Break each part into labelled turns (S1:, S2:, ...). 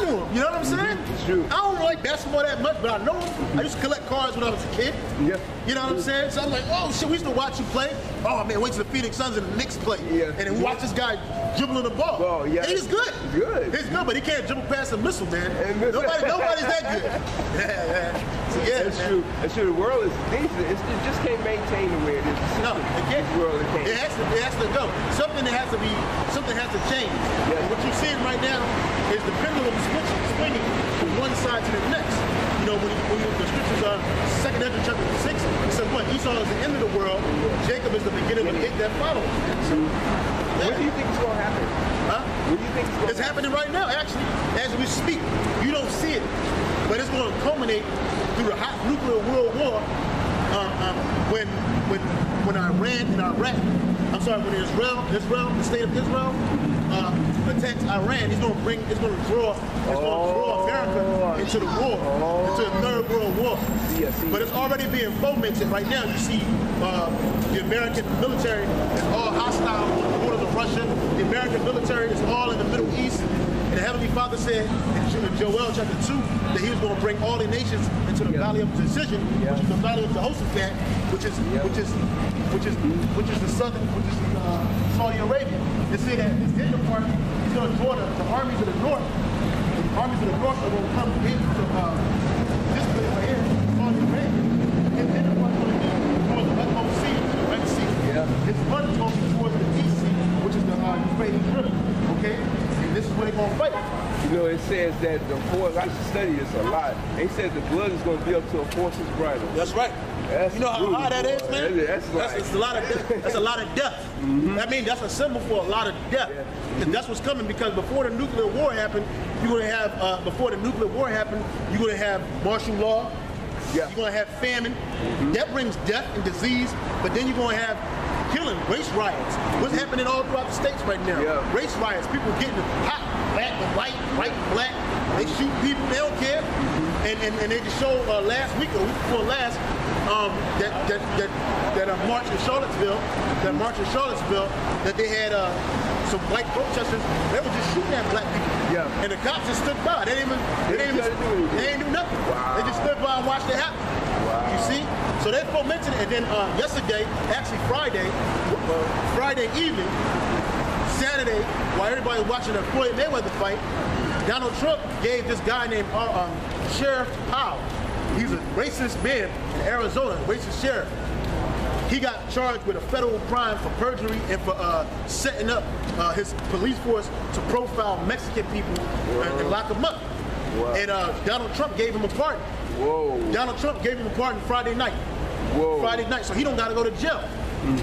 S1: to him. You know what I'm saying?
S2: It's true.
S1: I don't like basketball that much, but I know him. I used to collect cards when I was a kid.
S2: Yeah.
S1: You know what I'm saying? So I'm like, oh shit, we used to watch you play. Oh man, wait till the Phoenix Suns and the Knicks play.
S2: Yeah.
S1: And then we watch this guy dribbling the ball.
S2: Ball, yeah.
S1: And he's good.
S2: Good.
S1: He's good, but he can't dribble past a missile, man. Nobody's that good. So, yeah,
S2: that's true. That's true. The world is dangerous. It just can't maintain the way it is.
S1: No, it can't.
S2: The world, it can't.
S1: It has to go. Something has to change.
S2: Yeah.
S1: And what you're seeing right now is the pendulum swinging from one side to the next. You know, when the scriptures are 2 Ezra chapter 6, it says what? Esau is the end of the world. Jacob is the beginning of it that follows. So,
S2: When do you think it's going to happen?
S1: Huh?
S2: When do you think
S1: it's happening right now, actually, as we speak. You don't see it, but it's going to culminate through the hot nuclear world war when Iran and Iraq, I'm sorry, when Israel, the state of Israel, attacks Iran, it's going to draw America into the war, into the Third World War. But it's already being fomented right now. You see the American military is all hostile on the borders of Russia. The American military is all in the Middle East. And the Heavenly Father said in Joel chapter 2 that he was going to bring all the nations into the valley of decision, which is the valley of Jehoshaphat, which is the southern, which is Saudi Arabia. They say that this end part is going to draw the armies of the north. The armies of the north are going to come into this place right here, Saudi Arabia. And then the part is going to be towards the utmost sea, to the Red Sea. Yeah. Its front is going to be towards the East Sea, which is the Euphrates River. Okay? This is where they're going to fight.
S2: You know, it says that the force, I should study this a lot. They said the blood is going to be up to a horse's bridle.
S1: That's right. You know how hard that is, man?
S2: That's
S1: a lot of death. That's a lot of death. I mean, that's a symbol for a lot of death. And that's what's coming, because before the nuclear war happened, you're going to have, you're going to have martial law. Yeah. You're going to have famine. That brings death and disease. But then you're going to have killing, race riots. What's happening all throughout the states right now? Yeah. Race riots, people getting hot, black and white, white and black. They shoot people, they don't care. And they just showed last week or week before last that march in Charlottesville, that they had some white protesters. They were just shooting at black people. Yeah. And the cops just stood by. They didn't do nothing. Wow. They just stood by and watched it happen. Wow. You see? So they fomented it. And then yesterday, actually Friday evening, Saturday, while everybody was watching the Floyd Mayweather fight, Donald Trump gave this guy named Sheriff Powell. He's a racist man in Arizona, racist sheriff. He got charged with a federal crime for perjury and for setting up his police force to profile Mexican people and lock them up. Wow. And Donald Trump gave him a pardon. Whoa. Donald Trump gave him a pardon Friday night. Whoa. Friday night, so he don't got to go to jail.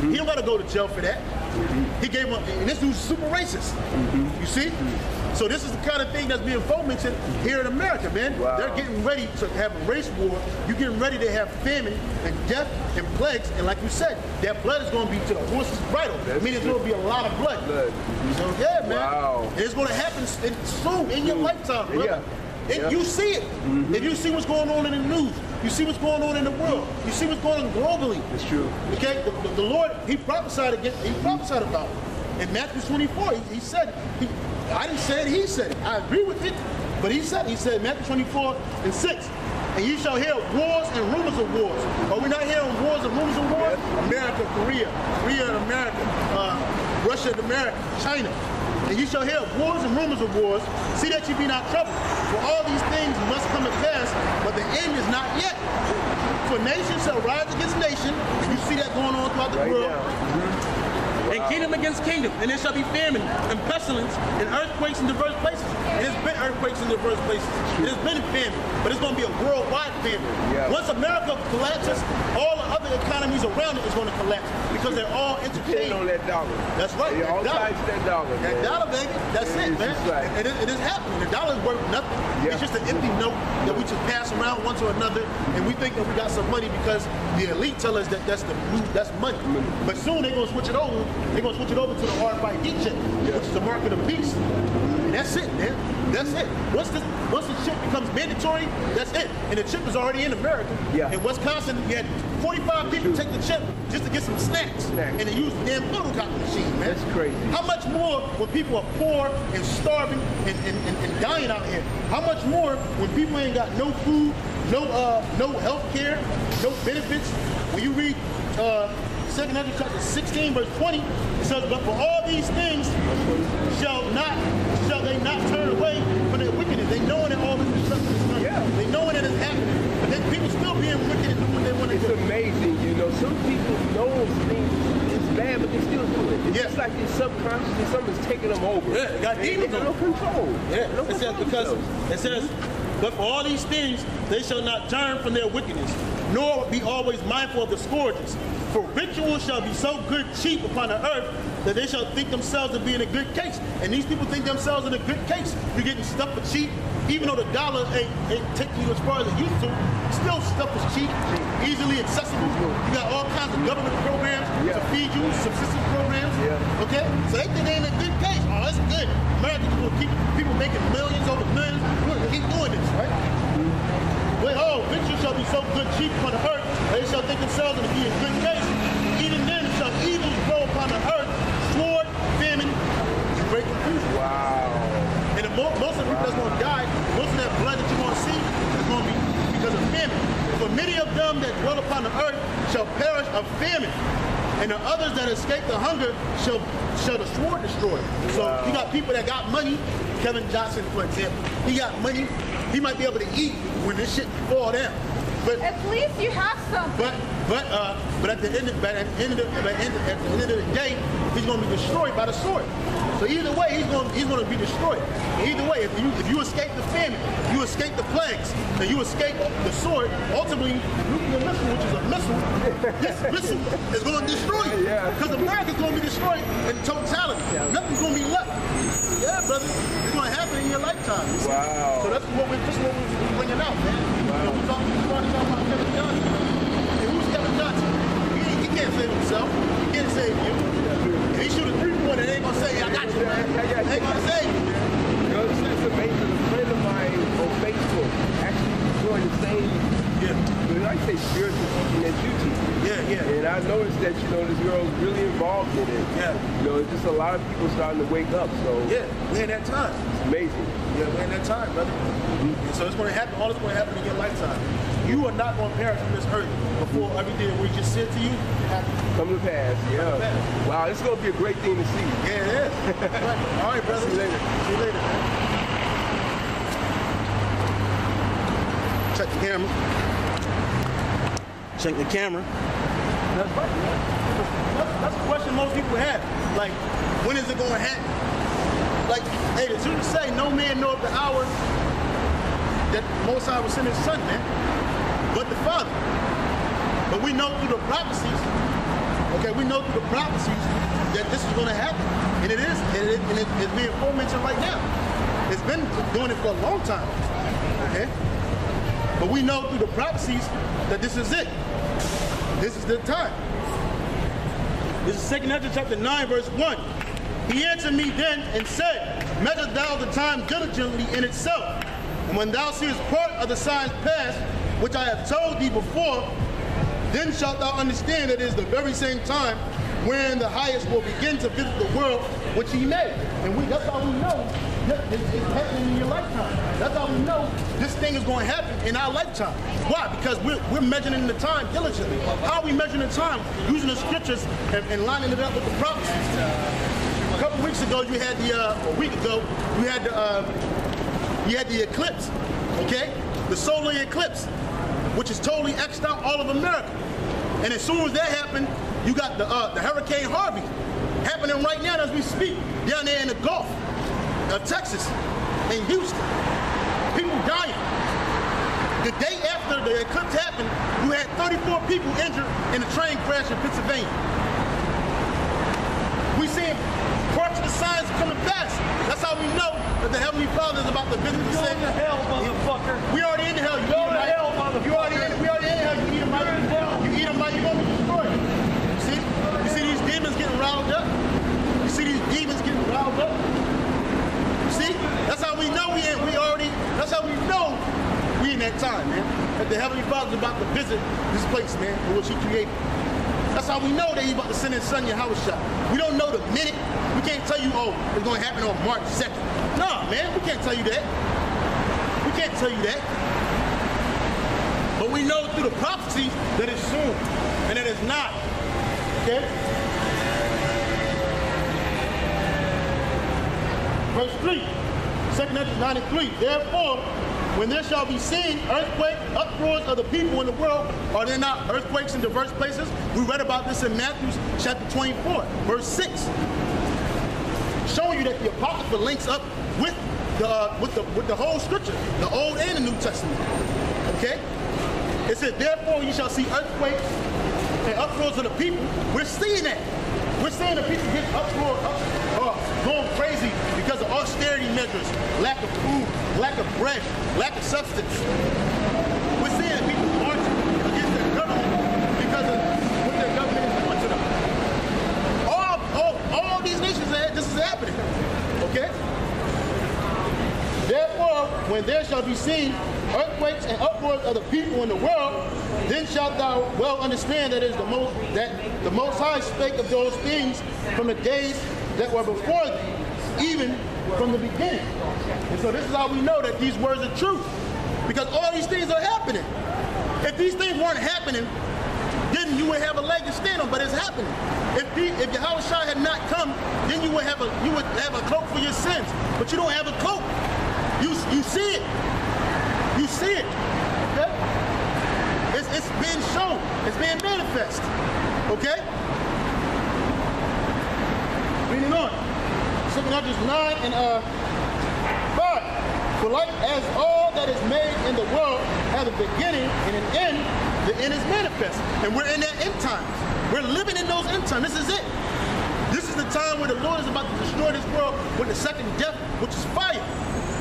S1: He don't got to go to jail for that. He gave him, and this dude's super racist. You see? So this is the kind of thing that's being fomented here in America, man. Wow. They're getting ready to have a race war. You're getting ready to have famine and death and plagues. And like you said, that blood is going to be to the horse's bridle. I mean, it's going to be a lot of blood. So yeah, man. Wow. And it's going to happen soon in your lifetime, brother. Yeah. You see it. If you see what's going on in the news, you see what's going on in the world, you see what's going on globally. It's true. Okay, the Lord, He prophesied about it. In Matthew 24, He said, I didn't say it, He said it. I agree with it, but He said Matthew 24:6. And you shall hear wars and rumors of wars. Are we not hearing wars and rumors of wars? America, Korea and America, Russia and America, China. And you shall hear wars and rumors of wars. See that you be not troubled. For all these things must come to pass, but the end is not yet. For nation shall rise against nation. You see that going on throughout the world. And kingdom against kingdom. And there shall be famine and pestilence and earthquakes in diverse places. And there's been earthquakes in diverse places. There's been famine, but it's going to be a worldwide famine. Once America collapses, all the other economies around it is going to collapse because they're all interconnected. On that dollar. That's right. They're all tied to that dollar. That dollar, baby. That's it, man. Right. And it is happening. The dollar is worth nothing. It's just an empty note that we just pass around one to another, and we think that we got some money because the elite tell us that that's money. But soon they're going to switch it over. They're going to switch it over to the RFID chip, which is the mark of the beast. And that's it, man. That's it. once the chip becomes mandatory, that's it. And the chip is already in America.
S2: Yeah.
S1: In Wisconsin, you had 45 people take the chip just to get some snacks. And they use the damn photocopy machine, man.
S2: That's crazy.
S1: How much more when people are poor and starving and dying out here? How much more when people ain't got no food, no health care, no benefits? When you read 2 Corinthians chapter 16, verse 20, it says, but for all these things shall they not turn away from their wickedness. They knowing that all this destruction is coming.
S2: Yeah.
S1: They knowing that it's happening. But then people still being wicked and doing what they want to do.
S2: It's amazing, you know. Some people know things is bad, but they still do it. It's just like it's subconsciously something's taking them over.
S1: Yeah, they got demons.
S2: They got no control.
S1: Yeah, it says because it says, but for all these things they shall not turn from their wickedness, nor be always mindful of the scourges. For rituals shall be so good cheap upon the earth that they shall think themselves to be in a good case. And these people think themselves in a good case. You're getting stuff for cheap, even though the dollar ain't taking you as far as it used to. Still stuff is cheap, easily accessible. You got all kinds of government programs to feed you, subsistence programs. Okay? So they think they in a good case. Oh, that's good. Americans will keep people making millions over millions. We're gonna keep doing this, right? But rituals shall be so good cheap upon the earth, they shall think themselves to be in good case. Even then shall evils grow upon the earth, sword, famine, and great confusion.
S2: Wow.
S1: And most of the people that's going to die, most of that blood that you're going to see is going to be because of famine. For many of them that dwell upon the earth shall perish of famine. And the others that escape the hunger shall the sword destroy. So you got people that got money. Kevin Johnson, for example, he got money. He might be able to eat when this shit fall down. But
S3: at least you have something.
S1: But at the end of the day, he's going to be destroyed by the sword. So either way, he's going to be destroyed. Either way, if you escape the famine, you escape the plagues, and you escape the sword, ultimately the nuclear missile, which is a missile, this missile is going to destroy you. Because America's going to be destroyed in totality. Nothing's going to be left. Yeah, brother, it's going to happen in your lifetime.
S2: Wow.
S1: So that's what we're bringing out, man. You know, we started talking about Kevin Johnson. And who's Kevin Johnson? He can't save himself. He can't save you. He shoot a three-pointer, they ain't gonna say, I got you, man. They ain't gonna save you.
S2: You know, it's amazing. A friend of mine on Facebook actually doing the same, I say spiritual teaching that you teach. And I noticed that, you know, this girl's really involved in it. You know, it's just a lot of people starting to wake up, so.
S1: We're in that time.
S2: It's amazing.
S1: We're in that time, brother. And so it's gonna happen, all it's gonna happen in your lifetime. You are not gonna perish from this earth before everything that we just said to you happens.
S2: Come to pass, Wow, this is gonna be a great thing to see.
S1: Yeah, it is. Right. All right, brother. See you later. See you later, man. Check the camera. Check the camera. That's right, man. That's the question most people have. Like, when is it going to happen? Like, hey, the Jews say, no man knoweth the hour that Most High will send his son, man, but the Father. But we know through the prophecies, we know through the prophecies that this is going to happen. And it is. And it's being forementioned right now. It's been doing it for a long time. Okay? But we know through the prophecies that this is it. This is the time. This is 2 Corinthians chapter 9, verse 1. He answered me then and said, measure thou the time diligently in itself. And when thou seest part of the signs past, which I have told thee before, then shalt thou understand that it is the very same time when the highest will begin to visit the world which he made. And that's how we know that it's happening in your lifetime. That's how we know this thing is going to happen in our lifetime. Why? Because we're measuring the time diligently. How are we measuring the time? Using the scriptures and lining it up with the prophecies. A couple weeks ago, you had a week ago, you had the eclipse, okay? The solar eclipse, which is totally X'd out all of America. And as soon as that happened, you got the Hurricane Harvey happening right now as we speak, down there in the Gulf of Texas, in Houston. People dying. The day after the eclipse happened, you had 34 people injured in a train crash in Pennsylvania. We seeing parts of the signs coming fast. That's how we know that the Heavenly Father is about to visit the sick.
S4: Go to hell, motherfucker.
S1: We already in the hell.
S4: Go to hell, motherfucker.
S1: We already in the hell. You eat them out. You eat them out, you're going to be destroyed. You see these demons getting riled up? You see these demons getting riled up? See? That's how we know we appointed time, man. That the Heavenly Father's about to visit this place, man, in which he created. That's how we know that he's about to send his son Yahweh. We don't know the minute. We can't tell you, oh, it's going to happen on March 2nd. Nah, man, we can't tell you that. We can't tell you that. But we know through the prophecies that it's soon and that it's not. Okay? Verse 3, 2 Ezra 9 and 3. Therefore, when there shall be seen earthquake, uproars of the people in the world, are there not earthquakes in diverse places? We read about this in Matthew chapter 24, verse 6. Showing you that the Apocrypha links up with the whole scripture, the Old and the New Testament. Okay? It says, therefore you shall see earthquakes and uproars of the people. We're seeing that. We're seeing the people get uproar, going crazy because of austerity measures, lack of food, lack of bread, lack of substance. We're seeing people marching against their government because of what their government is doing to them. All these nations, this is happening. Okay? Therefore, when there shall be seen earthquakes and uproars of the people in the world, then shalt thou well understand that the Most High spake of those things from the days that were before thee, even from the beginning. And so this is how we know that these words are true, because all these things are happening. If these things weren't happening, then you would have a leg to stand on, but it's happening. If Yahweh Shai had not come, then you would have a cloak for your sins, but you don't have a cloak. You see it. You see it. Okay? It's being shown. It's being manifest. Okay? Reading on. 2 Ezra 9 and 5. For like as all that is made in the world has a beginning and an end, the end is manifest. And we're in that end times. We're living in those end times. This is it. This is the time where the Lord is about to destroy this world with the second death, which is fire.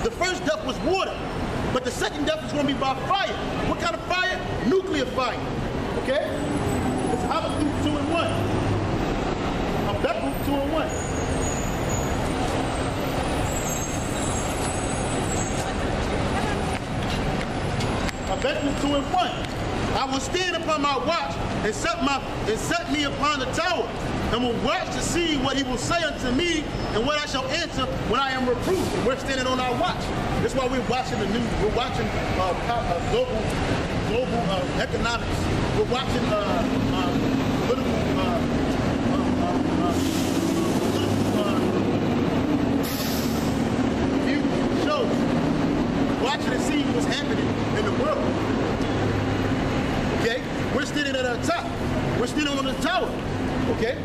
S1: The first death was water, but the second death is going to be by fire. What kind of fire? Nuclear fire. Okay? It's Habakkuk 2 and 1. Habakkuk 2 and 1. Habakkuk 2 and 1. I will stand upon my watch and set me upon the tower, and will watch to see what he will say unto me and what I shall answer when I am reproved. And we're standing on our watch. That's why we're watching the news. We're watching global economics. We're watching political shows. Watching to see what's happening in the world. Okay? We're standing at our top. We're standing on the tower. Okay?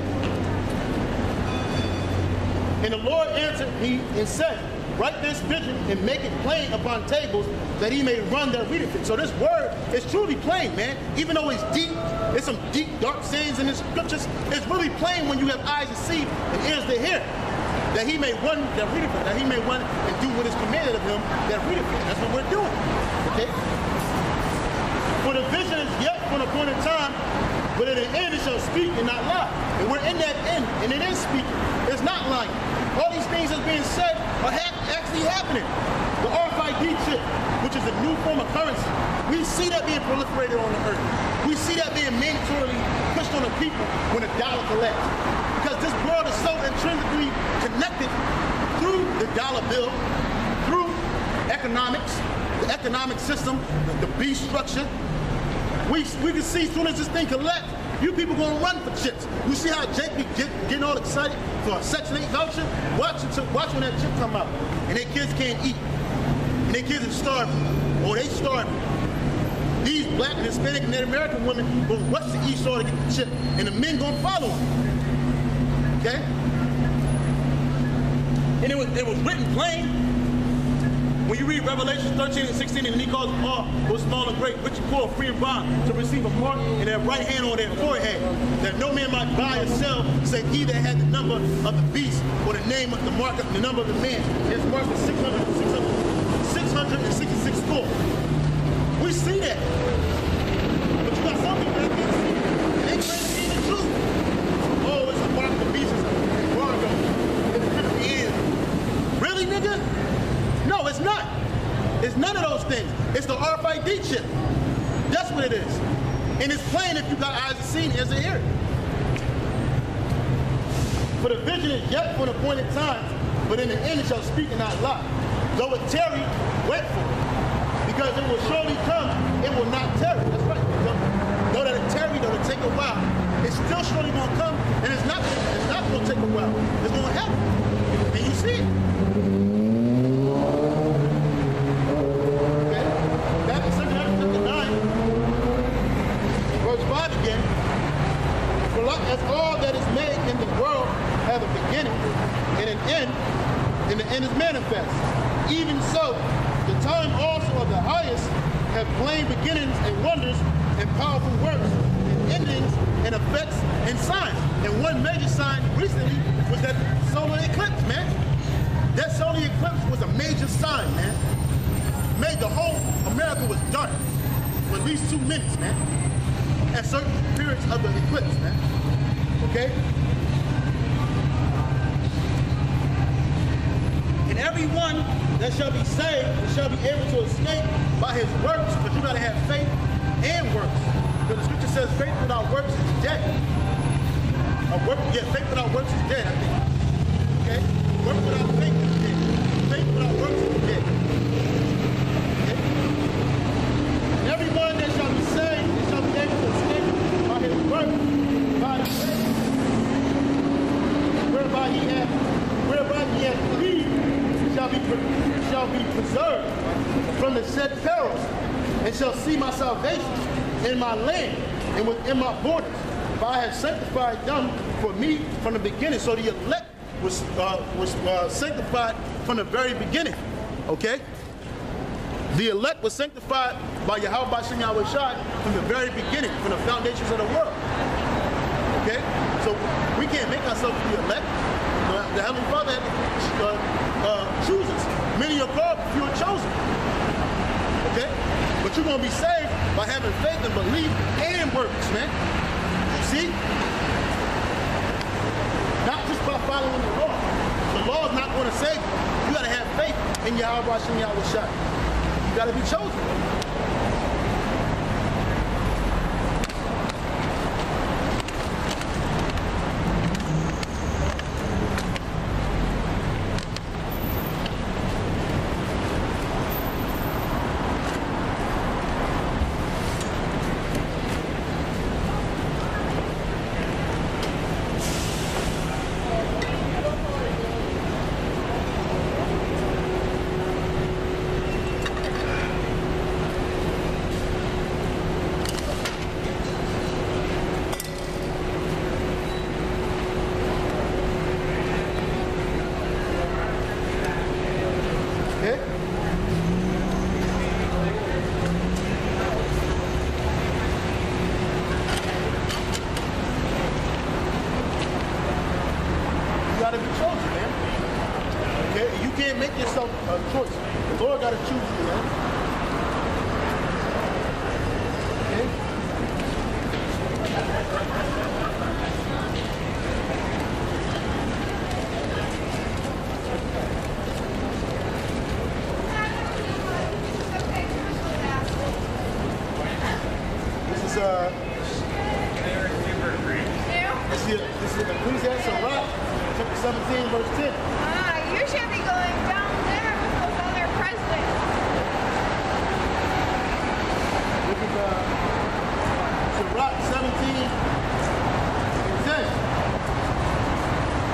S1: And the Lord answered me and said, write this vision and make it plain upon tables, that he may run that readeth it. So this word is truly plain, man. Even though it's deep, there's some deep, dark sayings in the scriptures, it's really plain when you have eyes to see and ears to hear. That he may run that readeth it, that he may run and do what is commanded of him that readeth it. That's what we're doing. Okay? For the vision is yet for an appointed time, but in the end it shall speak and not lie. And we're in that end, and it is speaking. It's not lying. All these things that's being said are actually happening. The RFID chip, which is a new form of currency, we see that being proliferated on the earth. We see that being mandatorily pushed on the people when the dollar collapses. Because this world is so intrinsically connected through the dollar bill, through economics, the economic system, the beast structure. We can see as soon as this thing collapses, you people gonna run for chips. You see how Jake be getting all excited for a Section 8 voucher? Watch when that chip come out. And their kids can't eat. And their kids are starving. Or they starving. These black and Hispanic and Native American women will rush to Esau to get the chip. And the men gonna follow them. Okay? And it was written plain. When you read Revelation 13 and 16, and he calls them all, both small and great, rich and poor, free and bond, to receive a mark in their right hand or their forehead, that no man might buy or sell, save he that had the number of the beast, or the name of the mark of the number of the man. His mark is 666. We see that. But you got some people that can't see it. And they claim to be the truth. Oh, it's a mark of the beast, it's a embargo, it's Christianity. Really, nigga? No, it's not. It's none of those things. It's the RFID chip. That's what it is. And it's plain if you got eyes to see and ears to hear. For the vision is yet for an appointed time, but in the end it shall speak and not lie. Though it tarry, wait for it. Because it will surely come, it will not tarry. That's right. Though that it tarry, though it take a while, it's still surely going to come, and it's not going to take a while. It's going to happen. And you see it. Okay? Back in 2 chapter 9, verse 5 again. For like as all that is made in the world have a beginning and an end, and the end is manifest. Even so, the time also of the highest have plain beginnings and wonders and powerful works and endings and effects and signs. And one major sign recently was that solar eclipse, man. That solar eclipse was a major sign, man. Made the whole America was dark for at least 2 minutes, man. At certain periods of the eclipse, man. Okay? And everyone that shall be saved shall be able to escape by his works, but you gotta have faith and works. Because the scripture says faith without works is dead. Faith without works is dead, I think. Okay? Work without faith is dead. Faith without works is dead. Okay? And everyone that shall be saved shall be able to escape by his works, by the faith, whereby he hath believed, shall be preserved from the said perils, and shall see my salvation in my land and within my borders. For I have sanctified them for me from the beginning. So the elect was sanctified from the very beginning. Okay? The elect was sanctified by Yahweh Shem Yahweh Shai from the very beginning, from the foundations of the world. Okay? So we can't make ourselves the elect. The Heavenly Father had to choose us. Many are called, few are chosen. Okay? But you're going to be saved by having faith and belief and works, man. You see? Not just by following the law. The law is not going to save you. You got to have faith in Yahweh Shem Yahweh Shai. You got to be chosen. This is Ecclesiastes, chapter 17, verse 10.
S3: You should be going down there with those other presidents.
S1: This is Sirach 17, 10.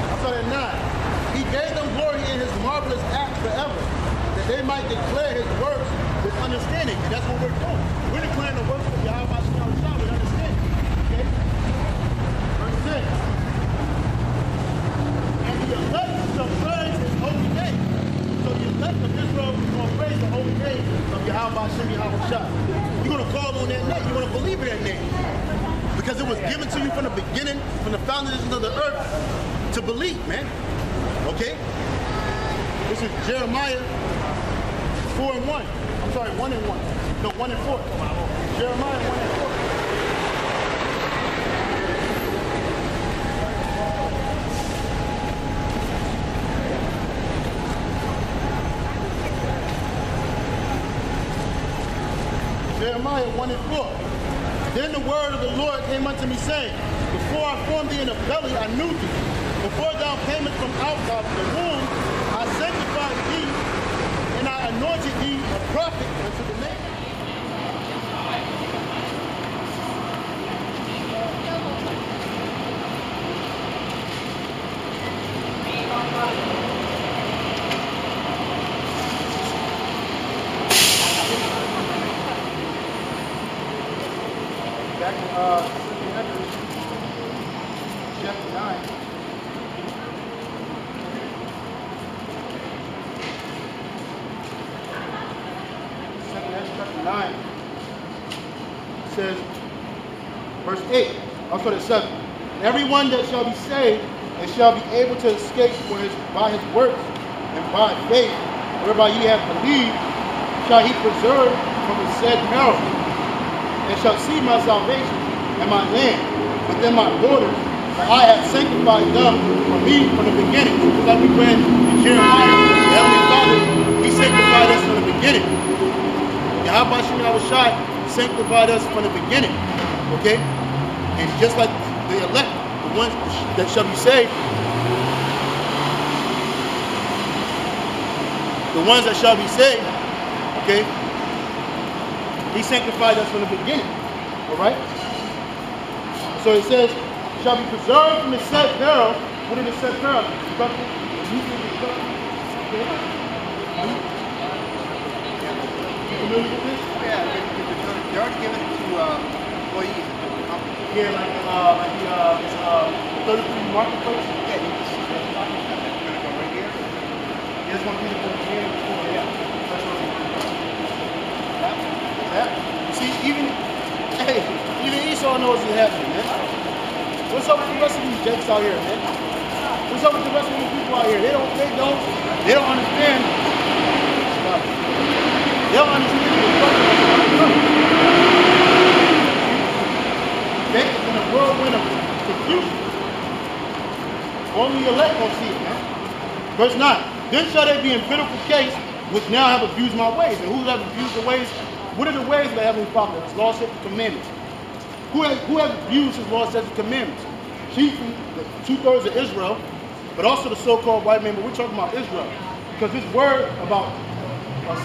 S1: I saw that 9. He gave them glory in his marvelous act forever, that they might declare his works with understanding. And that's what we're doing. We're declaring the works of Yahweh with understanding. Okay? Verse 10. And the elect shall praise his holy name. So the elect of Israel is going to praise the holy name of Yahweh Shem Yahweh Shai. You're going to call on that name. You're going to believe in that name. Because it was given to you from the beginning, from the foundations of the earth, to believe, man. Okay? This is Jeremiah 4 and 1. I'm sorry, 1 and 1. No, 1 and 4. Jeremiah 1 and 4. Jeremiah 1:4. Then the word of the Lord came unto me, saying, Before I formed thee in the belly, I knew thee. Before thou camest from out of the womb, I sanctified thee, and I anointed thee a prophet unto the nation. Back in chapter 9. Chapter 9 says, verse 8, I'll start at 7. Everyone that shall be saved and shall be able to escape by his works and by faith, whereby ye have believed, shall he preserve from the said peril, and shall see my salvation and my land within my borders, for I have sanctified them for me from the beginning. Just like we read in Jeremiah, the Heavenly Father, he sanctified us from the beginning. Gmshawaii sanctified us from the beginning. Okay? And just like the elect, the ones that shall be saved, the ones that shall be saved, okay, he sanctified us from the beginning. Alright? So it says, shall be preserved from the said peril. What is the said peril? Destruction. Okay. You familiar with this?
S5: Yeah, they're already giving it to employees of the company.
S1: Yeah, like the 33 marketplace.
S5: Yeah, you can see that. It's going to go right here.
S1: There's one thing over here before. Yeah. That's what yeah. See, even Esau knows it's happening, man. What's up with the rest of these jakes out here, man? What's up with the rest of these people out here? They don't understand. They don't understand the they in a whirlwind of confusion. Only the elect gonna see it, man. Verse 9. Then shall they be in pitiful case, which now have abused my ways. And who have abused the ways? What are the ways of the Heavenly Father? His law, statutes, commandments. Who has abused his law, statutes, commandments? Chiefly the 2/3 of Israel, but also the so-called white man. But we're talking about Israel, because this word about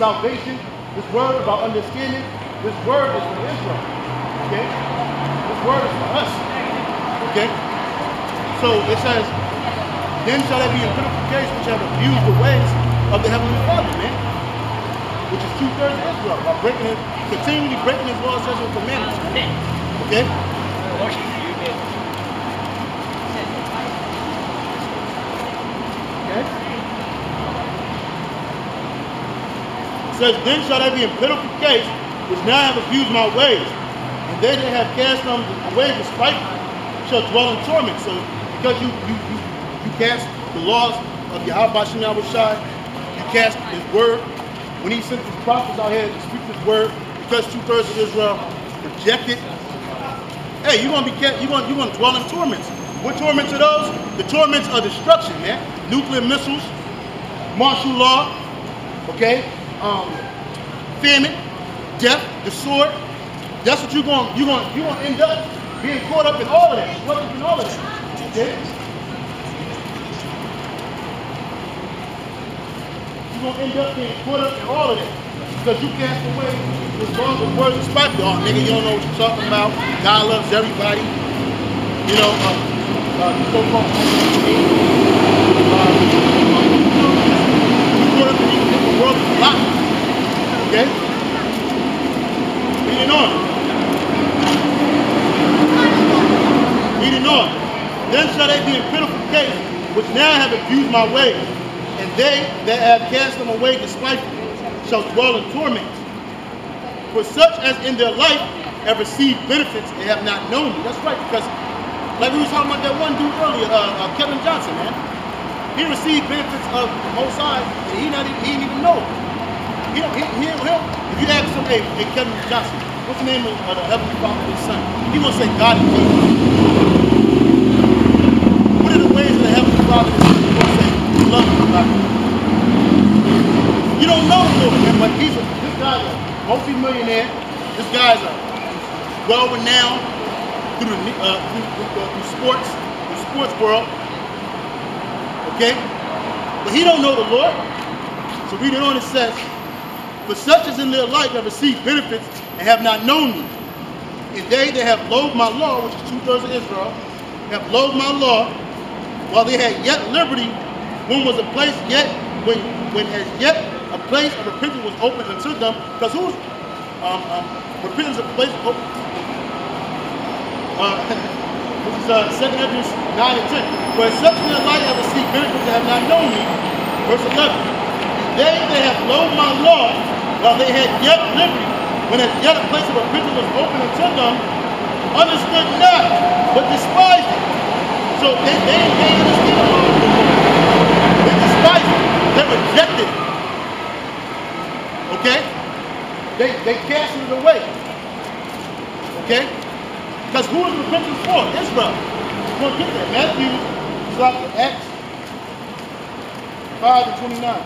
S1: salvation, this word about understanding, this word is for Israel. Okay, this word is for us. Okay, so it says, then shall they be in pitiful case which have abused the ways of the Heavenly Father, man, which is 2/3 of Israel, by continually breaking his law, statutes, and commandments. Okay. It says, then shall they be in pitiful case, which now have abused my ways, and they that have cast them away despitefully shall dwell in torment. So because you cast the laws of Yahweh, you cast his word. When he sent his prophets out here to speak his word, because 2/3 of Israel rejected, hey, you're gonna dwell in torments. What torments are those? The torments of destruction, man. Nuclear missiles, martial law, okay, famine, death, the sword. That's what you're gonna end up being caught up in all of that, swept up in all of that. Okay? You're gonna end up being caught up in all of that. Because you cast away the words of spite. Oh, nigga, you don't know what you're talking about. God loves everybody. You know, so-called caught up in these different worlds of life. Okay? Reading on. Reading on. Then shall they be in pitiful case, which now have abused my ways, and they that have cast them away despitefully shall dwell in torment. For such as in their life have received benefits and have not known me. That's right, because like we were talking about that one dude earlier, Kevin Johnson, man. He received benefits of the Most High, and he didn't even know it. If you ask him, hey, Kevin Johnson, what's the name of the Heavenly Father and His Son? He gonna say God and Jesus. What are the ways of the Heavenly Father and His Son? He gonna say love and God. You don't know Lord, man, but this guy is a multi-millionaire, This guy's well renowned through the sports world. Okay? But he don't know the Lord. So read it on, it says, for such as in their life have received benefits and have not known me. And they that have loathed my law, which is 2/3 of Israel, have loathed my law, while they had yet liberty, when was a place yet, when as yet a place of repentance was open unto them. Because who's repentance of place open? This is 2 Corinthians 9 and 10. For such in their life have received benefits and have not known me. Verse 11. They that have loathed my law, while they had yet liberty, when as yet a place of repentance was open unto them, understood not, but despised it. So they understand the law. They despised it. They rejected it. Okay? They cast it away. Okay? Because who is repentance for? Israel. We're going to get there. Matthew, Acts 5 and 29.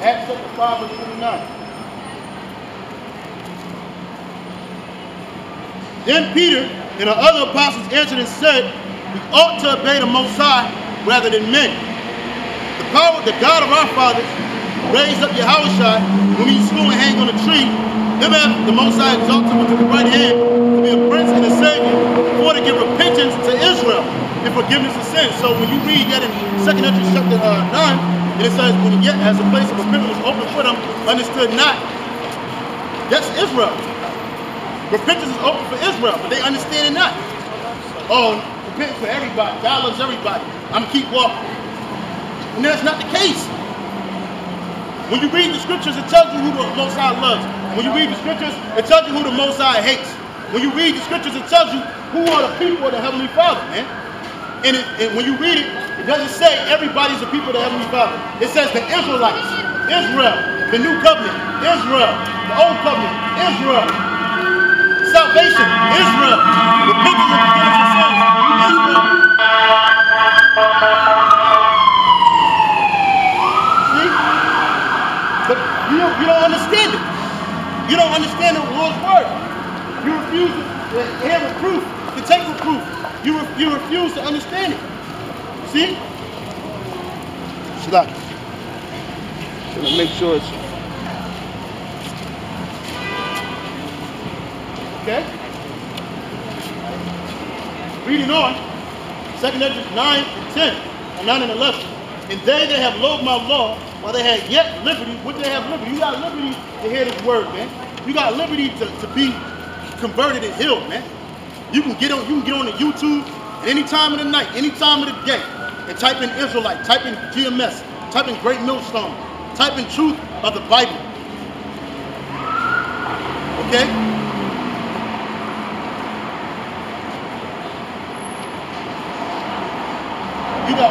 S1: Acts chapter 5 and 29. Then Peter and the other apostles answered and said, we ought to obey the Most High rather than men. The power, the God of our fathers, raised up Yahushua when he slew and hanged on a tree. Him hath the Most High exalted with the right hand to be a prince and a savior, for to give repentance to Israel and forgiveness of sins. So when you read that in 2 Corinthians chapter 9, and it says, when yet as a place of repentance was open for them, understood not. That's Israel. Repentance is open for Israel, but they understand it not. Oh, repentance for everybody. God loves everybody. I'm going to keep walking. And that's not the case. When you read the scriptures, it tells you who the Most High loves. When you read the scriptures, it tells you who the Most High hates. When you read the scriptures, it tells you who are the people of the Heavenly Father, man. And when you read it, it doesn't say everybody's the people of the Heavenly Father. It says the Israelites, Israel, the New Covenant, Israel, the Old Covenant, Israel, salvation, Israel, repentance of forgiveness of sins, Israel. See? But you don't understand it. You don't understand the Lord's word. You refuse to hear reproof, to take reproof. You refuse to understand it. See? Shalak.
S2: Gonna make sure it's
S1: okay. Reading on, 2 Corinthians 9 and 10, or 9 and 11. And they that have loathed my law, while they had yet liberty, what they have liberty? You got liberty to hear this word, man. You got liberty to be converted and healed, man. You can get on the YouTube at any time of the night, any time of the day, and type in Israelite, type in GMS, type in Great Millstone, type in truth of the Bible. Okay? You got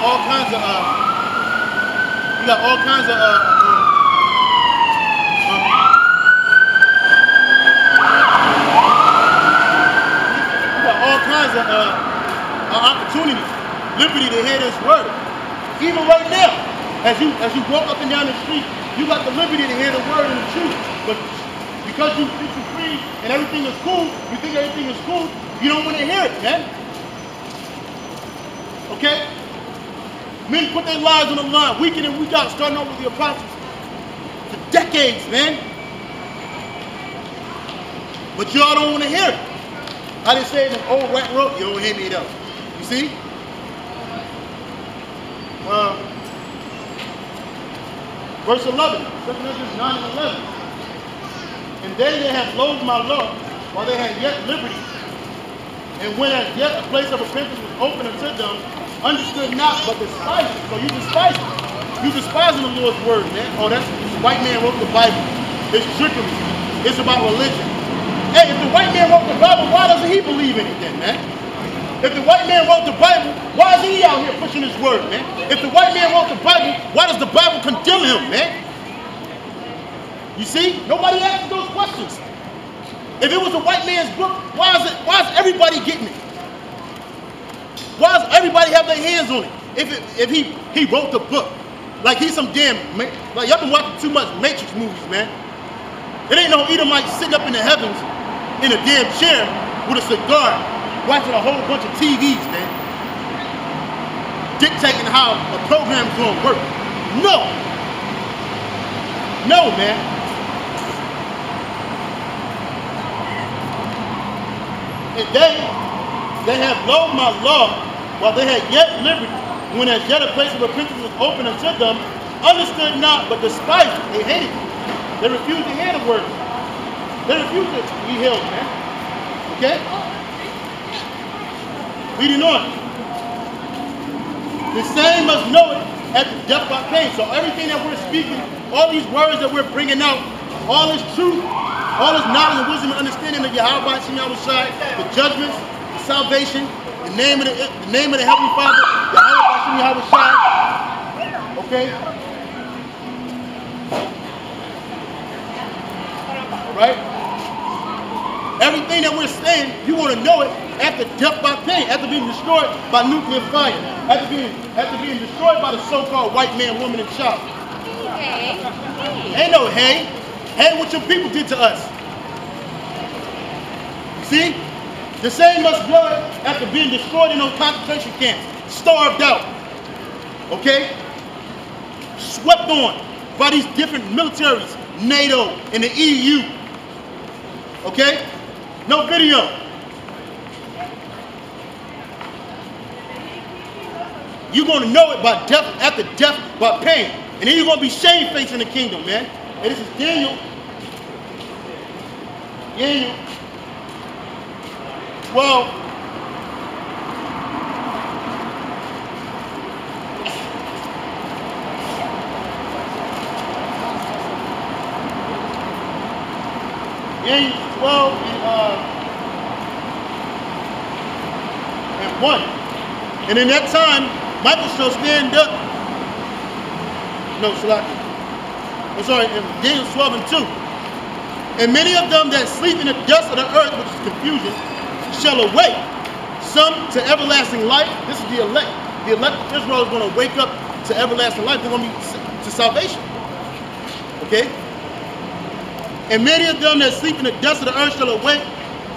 S1: all kinds of opportunities, liberty to hear this word. Even right now, as you walk up and down the street, you got the liberty to hear the word and the truth. But because you think you're free and everything is cool, you think everything is cool, you don't want to hear it, man. Okay? Men put their lives on the line week in and week out, starting over with the apostles for decades, man. But y'all don't want to hear it. How they say in an old rap rope, you don't hear me though. You see? Verse 11, 2 Corinthians 9 and 11. And they that have loathed my law, while they had yet liberty, and when as yet a place of repentance was open unto them, understood not, but despised it. So you despise it. You despising the Lord's word, man. Oh, that's the white man wrote the Bible. It's trickery. It's about religion. Hey, if the white man wrote the Bible, why doesn't he believe in it then, man? If the white man wrote the Bible, why is he out here pushing his word, man? If the white man wrote the Bible, why does the Bible condemn him, man? You see? Nobody asks those questions. If it was a white man's book, why is everybody getting it? Why does everybody have their hands on it? If he wrote the book, Like he's some damn, like y'all been watching too much Matrix movies, man. It ain't no Edomite sitting up in the heavens in a damn chair with a cigar, watching a whole bunch of TVs, man. Dictating how a program is going to work. No. No, man. And they have loved my law while they had yet liberty, when as yet a place of repentance was open unto them, understood not, but despised it. They hated it. They refused to hear the word. They refused to be healed, man. Okay? Reading on. The same must know it at the death by pain. So everything that we're speaking, all these words that we're bringing out, all this truth, all this knowledge and wisdom and understanding of Yahweh Shai, the judgments, the salvation, the name of the Heavenly Father, Yahweh Shai. Okay? Right? Everything that we're saying, you want to know it after death by pain, after being destroyed by nuclear fire, after being destroyed by the so-called white man, woman, and child.
S3: Hey.
S1: Ain't no hey. Hey, what your people did to us. See? The same must know it after being destroyed in those concentration camps, starved out. Okay? Swept on by these different militaries, NATO and the EU. Okay? No video. You're going to know it by death, after death, by pain. And then you're going to be shamefaced in the kingdom, man. And this is Daniel. Daniel 12. Daniel 12 and 1. And in that time, Michael shall stand up. No, I'm sorry, Daniel 12 and 2. And many of them that sleep in the dust of the earth, which is confusion, shall awake. Some to everlasting life. This is the elect. The elect of Israel is going to wake up to everlasting life. They're going to be to salvation. Okay? And many of them that sleep in the dust of the earth shall awake,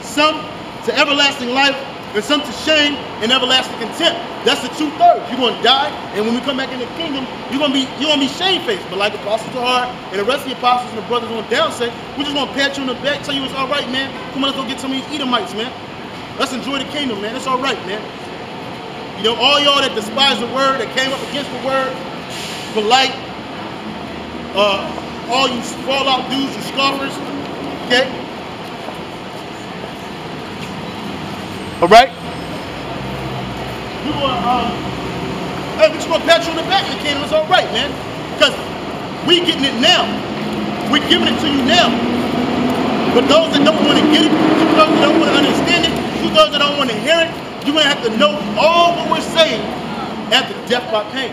S1: some to everlasting life, and some to shame and everlasting contempt. That's the 2/3. You're going to die, and when we come back in the kingdom, you're going to be shamefaced. But like Apostle Tahar and the rest of the apostles and the brothers on down say, we're just going to pat you on the back, tell you it's all right, man. Come on, let's go get some of these Edomites, man. Let's enjoy the kingdom, man. It's all right, man. You know, all y'all that despise the word, that came up against the word, polite, all you fallout dudes and scoffers, okay? All right? We're going hey, we're just going to pat you on the back in the kingdom. It's all right, man. Because we getting it now. We're giving it to you now. But those that don't want to get it, those that don't want to understand it, those that don't want to hear it, you're going to have to know all what we're saying after death by pain.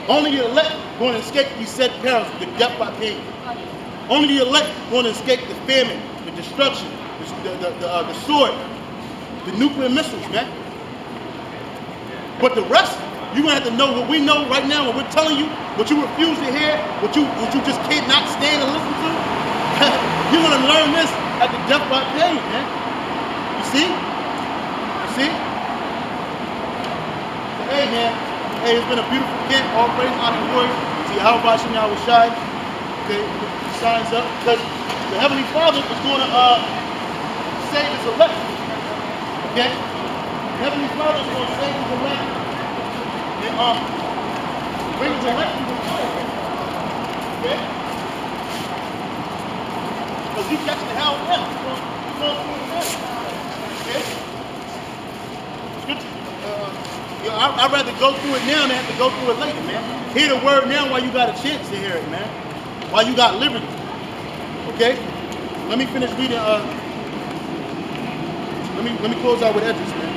S1: Only the elect going to escape these said perils, the death by pain. Only the elect going to escape the famine, the destruction, the sword, the nuclear missiles, man. But the rest, you're going to have to know what we know right now, what we're telling you, what you refuse to hear, what you just cannot stand and listen to. You're going to learn this at the death by pain, man. You see? You see? So, hey, man. Hey, it's been a beautiful camp. All praise, honor, and glory to Yahweh Shai. Okay, signs up because the Heavenly Father is going to save his elect. Okay, the Heavenly Father is going to save his elect and bring his elect to the fire. Okay, because you catching the hell with him. You're going through him. Okay, scripture. I'd rather go through it now than have to go through it later, man. Hear the word now while you got a chance to hear it, man. While you got liberty. Okay? Let me finish reading. Let me close out with Edges, man.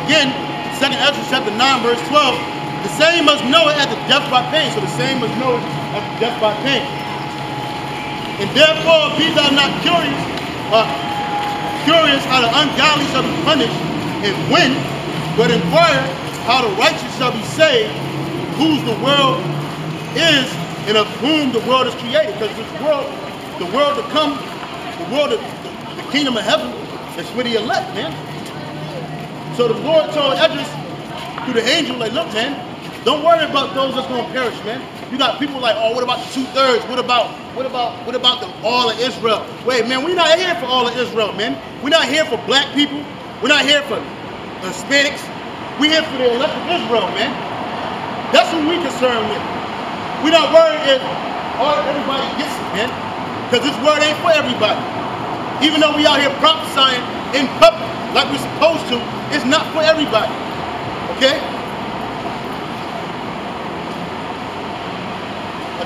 S1: Again, 2nd Ezra chapter 9, verse 12. The same must know it at the death by pain. So the same must know it at the death by pain. And therefore be thou not curious curious how the ungodly shall be punished, and when, but inquire how the righteous shall be saved, whose the world is, and of whom the world is created. Because this world, the world to come, the kingdom of heaven, is for the elect, man. So the Lord told Esdras through the angel, like, look, man, don't worry about those that's gonna perish, man. You got people like, oh, what about the 2/3? What about all of Israel? Wait, man, we're not here for all of Israel, man. We're not here for black people. We're not here for Hispanics. We're here for the elect of Israel, man. That's who we're concerned with. We're not worried if everybody gets it, man. Because this word ain't for everybody. Even though we out here prophesying in public like we're supposed to, it's not for everybody. Okay?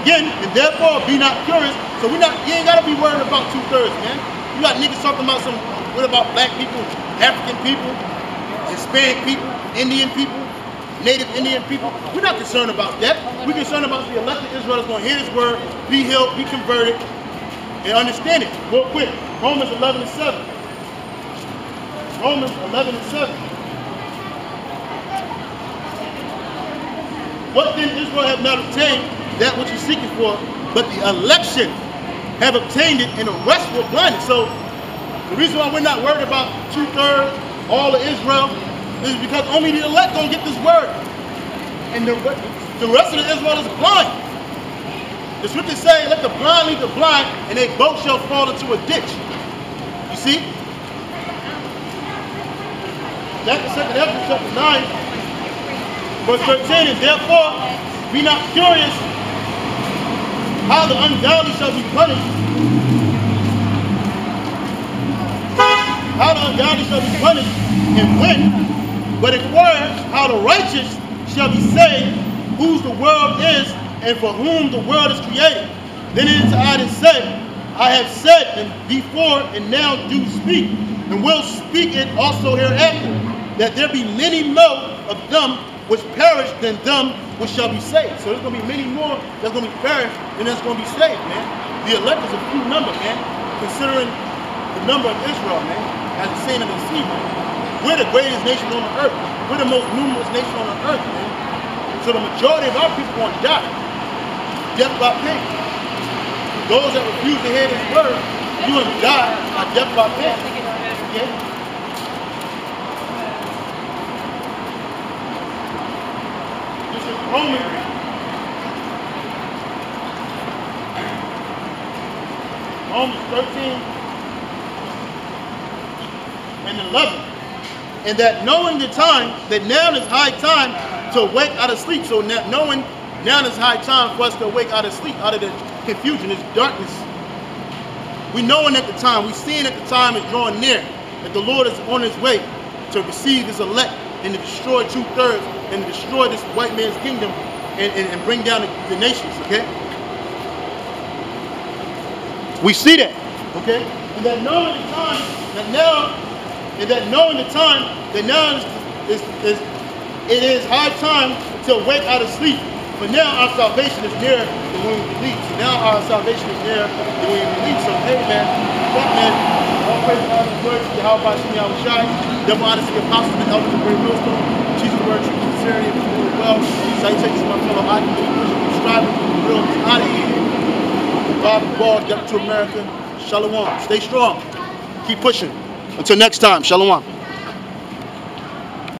S1: Again, and therefore be not curious. So you ain't gotta be worried about 2/3, man. You got niggas talking about what about black people, African people, Hispanic people, Indian people, Native Indian people? We're not concerned about that. We're concerned about the elected Israel that's gonna hear this word, be healed, be converted, and understand it. Real quick, Romans 11:7. Romans 11:7. What then Israel have not obtained, that which he's seeking for, but the election have obtained it, and the rest were blinded. So the reason why we're not worried about 2/3, all of Israel, is because only the elect gonna get this word, and the rest of the Israel is blind. The scriptures say, "Let the blind lead the blind, and they both shall fall into a ditch." You see? That's the 2nd Ezra chapter 9, verse 13. And therefore, be not curious how the ungodly shall be punished. How the ungodly shall be punished, and when, but inquire how the righteous shall be saved, whose the world is, and for whom the world is created. Then it is I that said, I have said and before, and now do speak, and will speak it also hereafter, that there be many more of them which perish than them which shall be saved. So there's going to be many more that's going to be perished than that's going to be saved, man. The elect is a few number, man, considering the number of Israel, man, as the saying of the sea, man. We're the greatest nation on the earth. We're the most numerous nation on the earth, man. So the majority of our people want to die. Death by pain. Those that refuse to hear this word, you will die by death by pain. Okay? This is Romans. Romans 13 and 11. And that knowing the time, that now is high time to wake out of sleep. So knowing now is high time for us to wake out of sleep, out of the confusion, this darkness. We knowing at the time, we seeing at the time is drawing near, that the Lord is on his way to receive his elect and to destroy 2/3 and to destroy this white man's kingdom and bring down the nations, okay? We see that, okay? And that knowing the time, that now, and that knowing the time, that now it is high time to wake out of sleep. But now our salvation is nearer than when we believe. So now our salvation is nearer than when we believe. So hey man, all praise God and glory to Yahweh Shai, double honor to the apostles and elders of great wisdom, teaching the word, truth, sincerity, and doing well. Salutations to my fellow Ivy, striving for the real out of here. Bob Ball, get to America. Shalom. Stay strong. Keep pushing. Until next time, Shalom.